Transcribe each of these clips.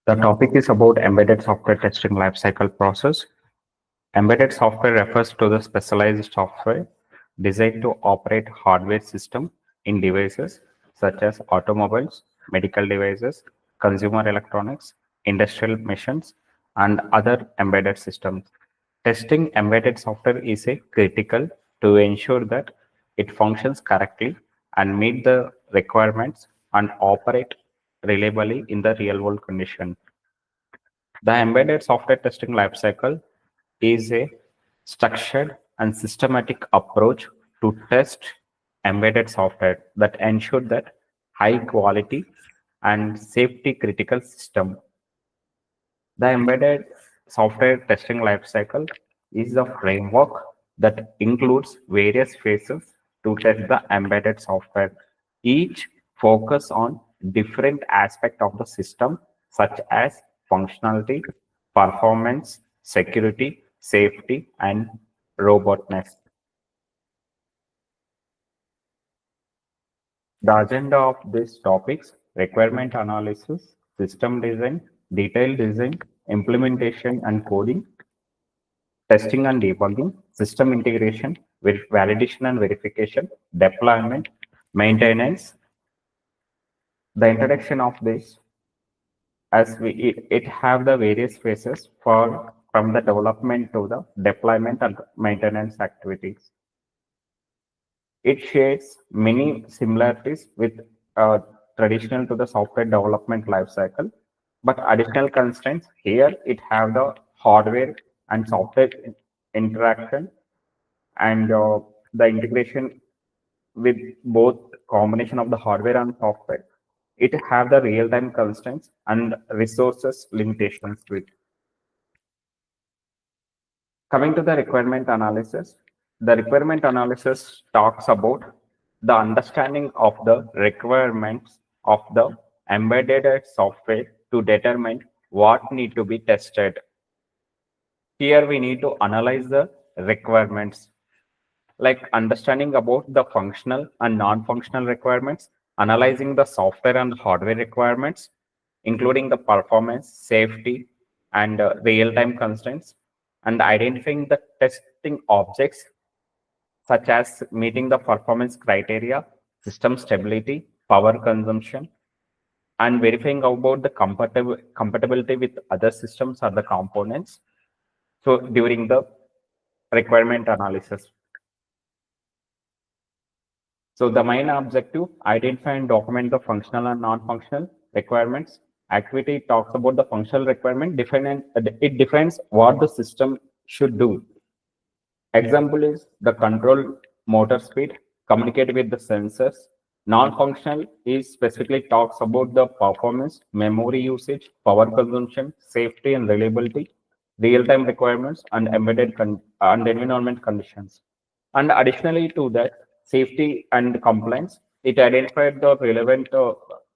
The topic is about embedded software testing lifecycle process. Embedded software refers to the specialized software designed to operate hardware system in devices such as automobiles, medical devices, consumer electronics, industrial machines, and other embedded systems. Testing embedded software is a critical to ensure that it functions correctly and meet the requirements and operate reliably in the real world condition. The embedded software testing lifecycle is a structured and systematic approach to test embedded software that ensure that high quality and safety critical system. The embedded software testing lifecycle is a framework that includes various phases to test the embedded software. Each focus on different aspect of the system such as functionality, performance, security, safety, and robustness. The agenda of these topics: requirement analysis, system design, detailed design, implementation and coding, testing and debugging, system integration, validation and verification, deployment, maintenance. The introduction of this, as it have the various phases for from the development to the deployment and maintenance activities. It shares many similarities with traditional to the software development lifecycle, but additional constraints here it have the hardware and software interaction and the integration with both combination of the hardware and software. It have the real-time constraints and resources limitations to it. Coming to the requirement analysis, the requirement analysis talks about the understanding of the requirements of the embedded software to determine what need to be tested. Here we need to analyze the requirements, like understanding about the functional and non-functional requirements, analyzing the software and hardware requirements, including the performance, safety, and real-time constraints, and identifying the testing objects such as meeting the performance criteria, system stability, power consumption, and verifying about the compatibility with other systems or the components. So during the requirement analysis. So the main objective, identify and document the functional and non-functional requirements. Activity talks about the functional requirement, it defines what the system should do. Example is the control motor speed, communicate with the sensors. Non-functional is specifically talks about the performance, memory usage, power consumption, safety and reliability, real-time requirements, and and environment conditions. And additionally to that, safety and compliance, it identified the relevant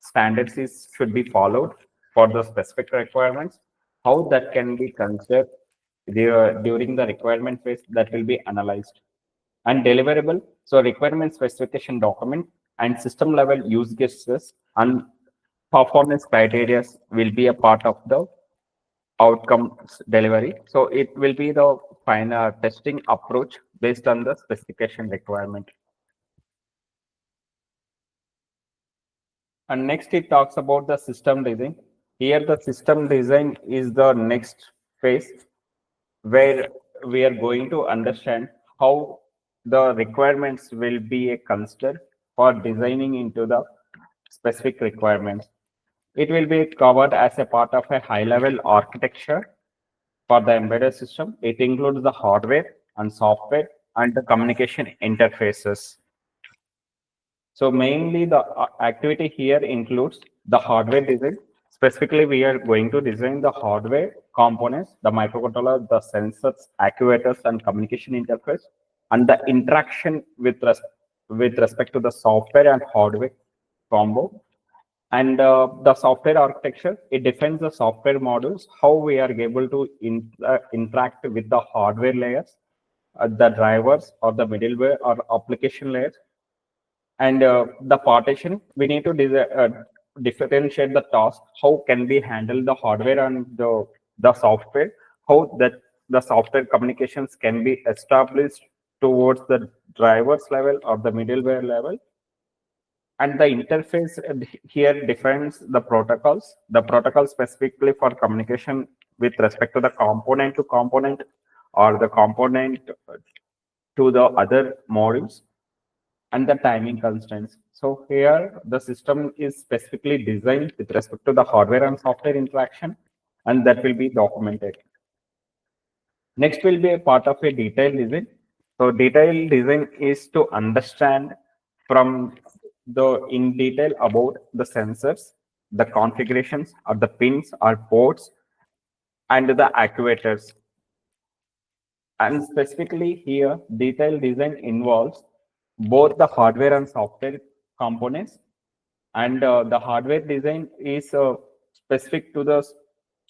standards should be followed for the specific requirements, how that can be considered during the requirement phase that will be analyzed. And deliverable, so requirement specification document and system level use cases and performance criteria will be a part of the outcomes delivery. So it will be the final testing approach based on the specification requirement. And next it talks about the system design. Here the system design is the next phase where we are going to understand how the requirements will be considered for designing into the specific requirements. It will be covered as a part of a high-level architecture for the embedded system. It includes the hardware and software and the communication interfaces. So mainly the activity here includes the hardware design. Specifically, we are going to design the hardware components, the microcontroller, the sensors, actuators, and communication interface, and the interaction with respect to the software and hardware combo. And the software architecture, it defines the software modules, how we are able to interact with the hardware layers, the drivers or the middleware or application layers. And the partition, we need to differentiate the task, how can we handle the hardware and the software, how that the software communications can be established towards the driver's level or the middleware level. And the interface here defines the protocols. The protocol specifically for communication with respect to the component to component or the component to the other modules, and the timing constraints. So here the system is specifically designed with respect to the hardware and software interaction, and that will be documented. Next will be a part of a detailed design. So detailed design is to understand from the in detail about the sensors, the configurations or the pins or ports and the actuators. And specifically here, detailed design involves both the hardware and software components. And the hardware design is specific to the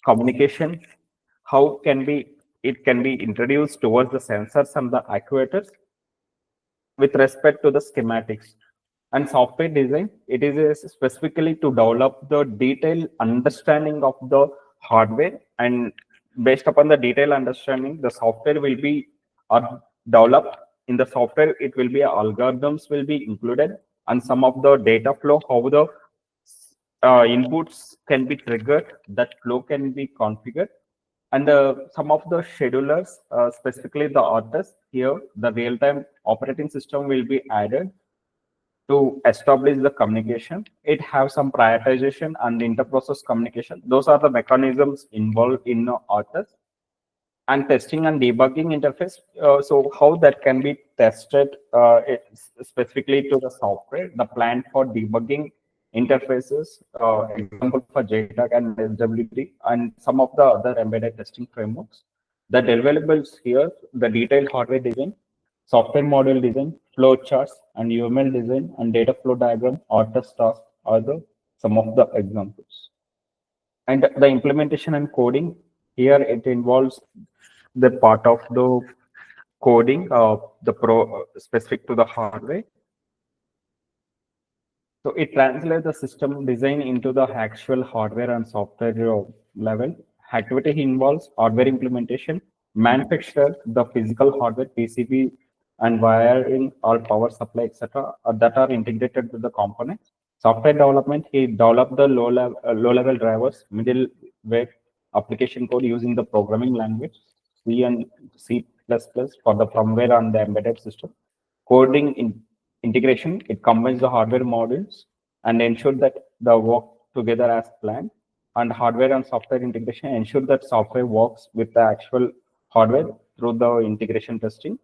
communication. How can be it can be introduced towards the sensors and the actuators with respect to the schematics. And software design, it is specifically to develop the detailed understanding of the hardware, and based upon the detailed understanding, the software will be developed. In the software, it will be algorithms will be included, and some of the data flow, how the inputs can be triggered, that flow can be configured, and some of the schedulers, specifically the authors here, the real-time operating system will be added to establish the communication. It has some prioritization and interprocess communication. Those are the mechanisms involved in authors. And testing and debugging interface. So how that can be tested specifically to the software, the plan for debugging interfaces, example for JTAG and testability, and some of the other embedded testing frameworks. The deliverables here, the detailed hardware design, software module design, flow charts, and UML design, and data flow diagram, or test task are the some of the examples. And the implementation and coding, here it involves the part of the coding, specific to the hardware. So it translates the system design into the actual hardware and software level. Activity involves hardware implementation, manufacture the physical hardware, PCB, and wiring or power supply, etc., that are integrated with the components. Software development, he developed the low-level drivers, middleware application code using the programming language, C and C++ for the firmware and the embedded system. Coding integration, it combines the hardware modules and ensure that the work together as planned. And hardware and software integration, ensure that software works with the actual hardware through the integration testing.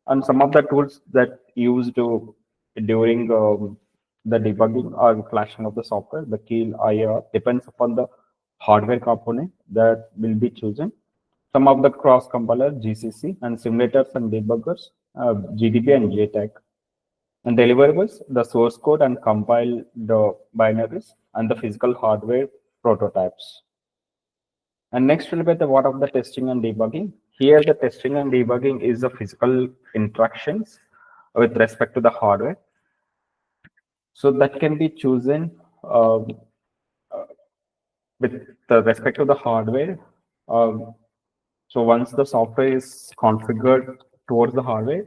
And some of the tools that used during the debugging or flashing of the software, the key IR depends upon the hardware component that will be chosen. Some of the cross compiler, GCC, and simulators and debuggers, GDB and JTAG. And deliverables, the source code and compile the binaries and the physical hardware prototypes. And next will be the what of the testing and debugging. Here the testing and debugging is the physical interactions with respect to the hardware. So that can be chosen with the respect to the hardware. So once the software is configured towards the hardware,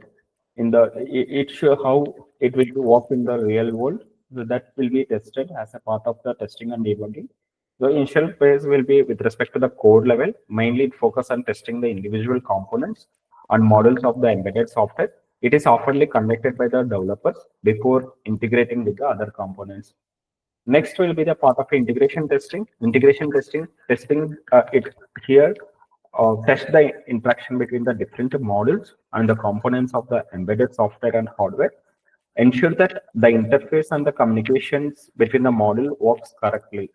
it shows how it will work in the real world. So that will be tested as a part of the testing and debugging. The initial phase will be with respect to the code level, mainly focus on testing the individual components and models of the embedded software. It is oftenly conducted by the developers before integrating with the other components. Next will be the part of integration testing. Integration testing, it here test the interaction between the different modules and the components of the embedded software and hardware. Ensure that the interface and the communications between the module works correctly.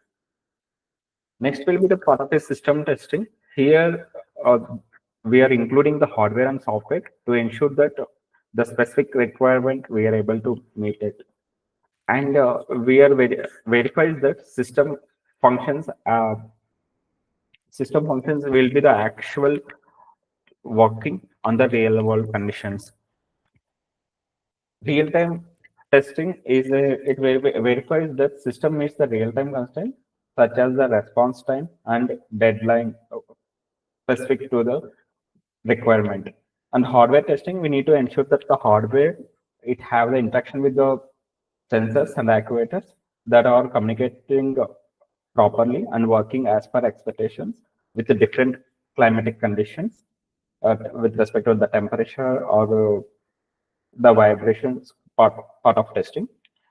Next will be the part of the system testing. Here, we are including the hardware and software to ensure that the specific requirement we are able to meet it. And we are verifies that system functions will be the actual working on the real world conditions. Real time testing is verifies that system meets the real-time constraints such as the response time and deadline specific to the requirement. And hardware testing, we need to ensure that the hardware it have the interaction with the sensors and actuators that are communicating properly and working as per expectations with the different climatic conditions with respect to the temperature or the vibrations part of testing.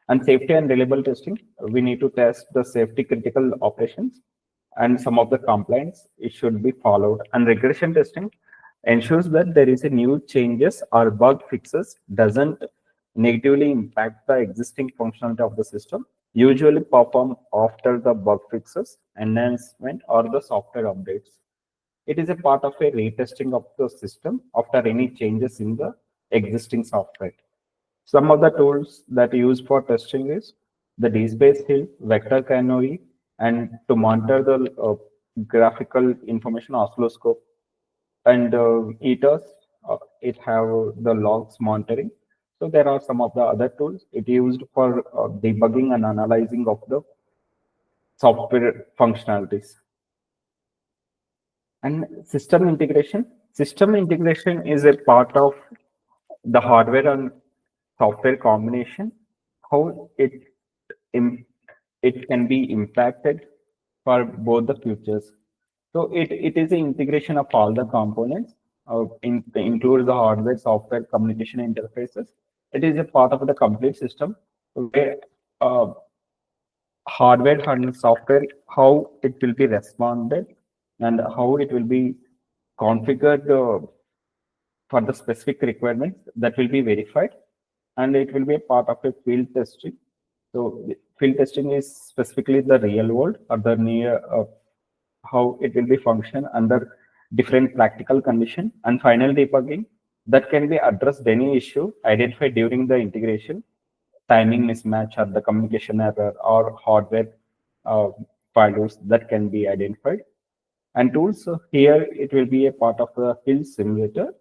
And safety and reliable testing, we need to test the safety critical operations and some of the complaints it should be followed. And regression testing ensures that there is a new changes or bug fixes doesn't negatively impact the existing functionality of the system, usually perform after the bug fixes, enhancement, or the software updates. It is a part of a retesting of the system after any changes in the existing software. Some of the tools that use for testing is the D-Space Hill, Vector Canary, and to monitor the graphical information oscilloscope. And ETOS, it have the logs monitoring. So there are some of the other tools it used for debugging and analyzing of the software functionalities. And system integration. System integration is a part of the hardware and software combination, how it can be impacted for both the futures. So it is an integration of all the components, include the hardware, software, communication interfaces. It is a part of the complete system where hardware and software, how it will be responded and how it will be configured for the specific requirements that will be verified, and it will be a part of a field testing. So field testing is specifically the real world or the near how it will be function under different practical condition. And final debugging that can be addressed any issue identified during the integration, timing mismatch or the communication error or hardware failures that can be identified. And tools, so here it will be a part of the field simulator,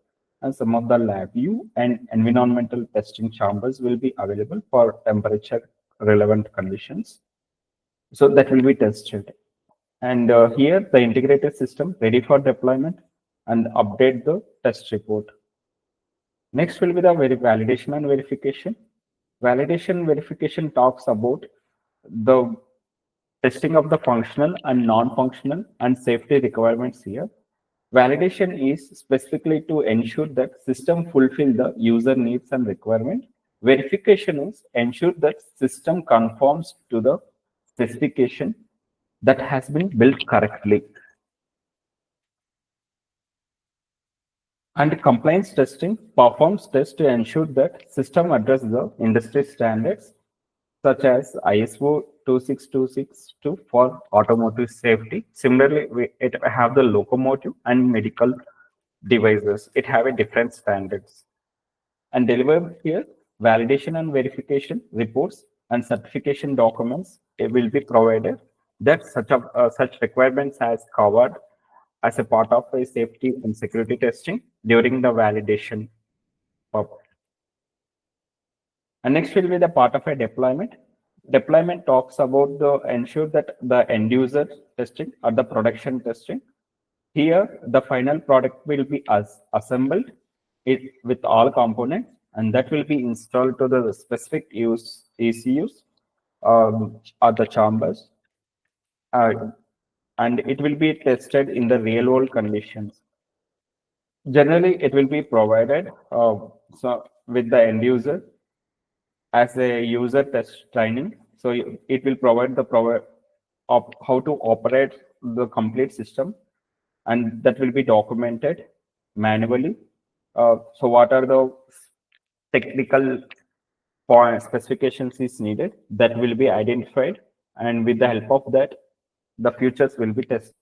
and some of the lab view and environmental testing chambers will be available for temperature relevant conditions. So that will be tested. And here the integrated system ready for deployment and update the test report. Next will be the validation and verification. Validation verification talks about the testing of the functional and non-functional and safety requirements here. Validation is specifically to ensure that system fulfill the user needs and requirement. Verification is ensure that system conforms to the specification that has been built correctly. And compliance testing performs tests to ensure that system addresses the industry standards such as ISO 26262 for automotive safety. Similarly, it have the locomotive and medical devices. It have a different standards. And deliver here, validation and verification reports and certification documents will be provided that such requirements as covered as a part of a safety and security testing during the validation. And next will be the part of a deployment. Deployment talks about the ensure that the end user testing or the production testing. Here, the final product will be assembled with all components, and that will be installed to the specific use ECUs or the chambers, and it will be tested in the real world conditions. Generally, it will be provided so with the end user as a user test training. So it will provide the how to operate the complete system, and that will be documented manually. So what are the technical point specifications is needed that will be identified, and with the help of that, the futures will be tested.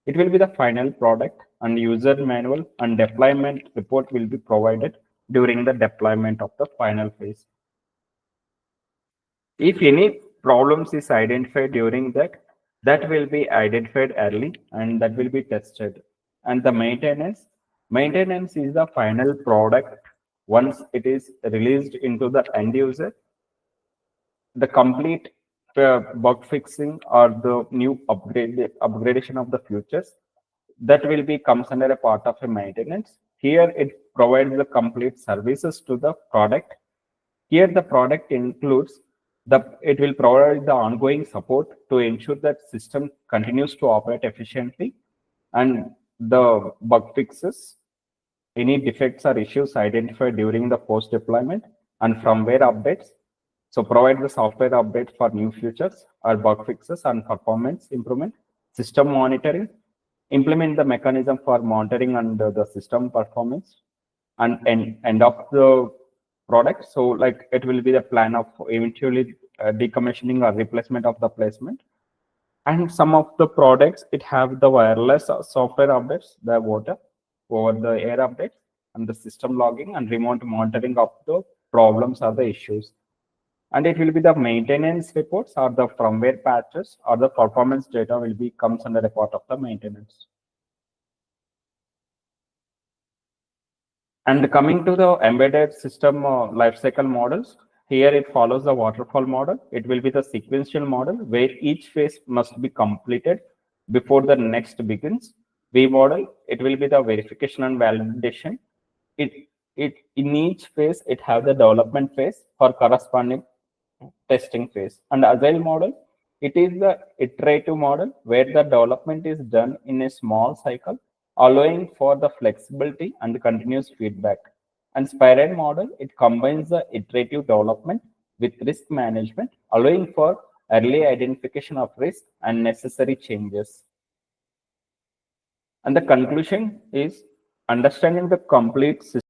It will be the final product, and user manual and deployment report will be provided during the deployment of the final phase. If any problems is identified during that, that will be identified early and that will be tested. And the maintenance is the final product once it is released into the end user. the complete bug fixing or the new upgradation of the features that will be comes under a part of a maintenance. Here it provides the complete services to the product. Here the product includes it will provide the ongoing support to ensure that system continues to operate efficiently, and the bug fixes any defects or issues identified during the post deployment, and firmware updates. So provide the software update for new features or bug fixes and performance improvement, system monitoring, implement the mechanism for monitoring and the system performance, and end of the product. So like it will be the plan of eventually decommissioning or replacement of the placement. And some of the products, it have the wireless software updates, the water over the air updates, and the system logging and remote monitoring of the problems or the issues. And it will be the maintenance reports or the firmware patches or the performance data will be comes under a part of the maintenance. And coming to the embedded system lifecycle models, here it follows the waterfall model. It will be the sequential model where each phase must be completed before the next begins. V model, it will be the verification and validation. It in each phase, it have the development phase for corresponding testing phase. And agile model, it is the iterative model where the development is done in a small cycle, allowing for the flexibility and continuous feedback. And spiral model, it combines the iterative development with risk management, allowing for early identification of risk and necessary changes. And the conclusion is understanding the complete system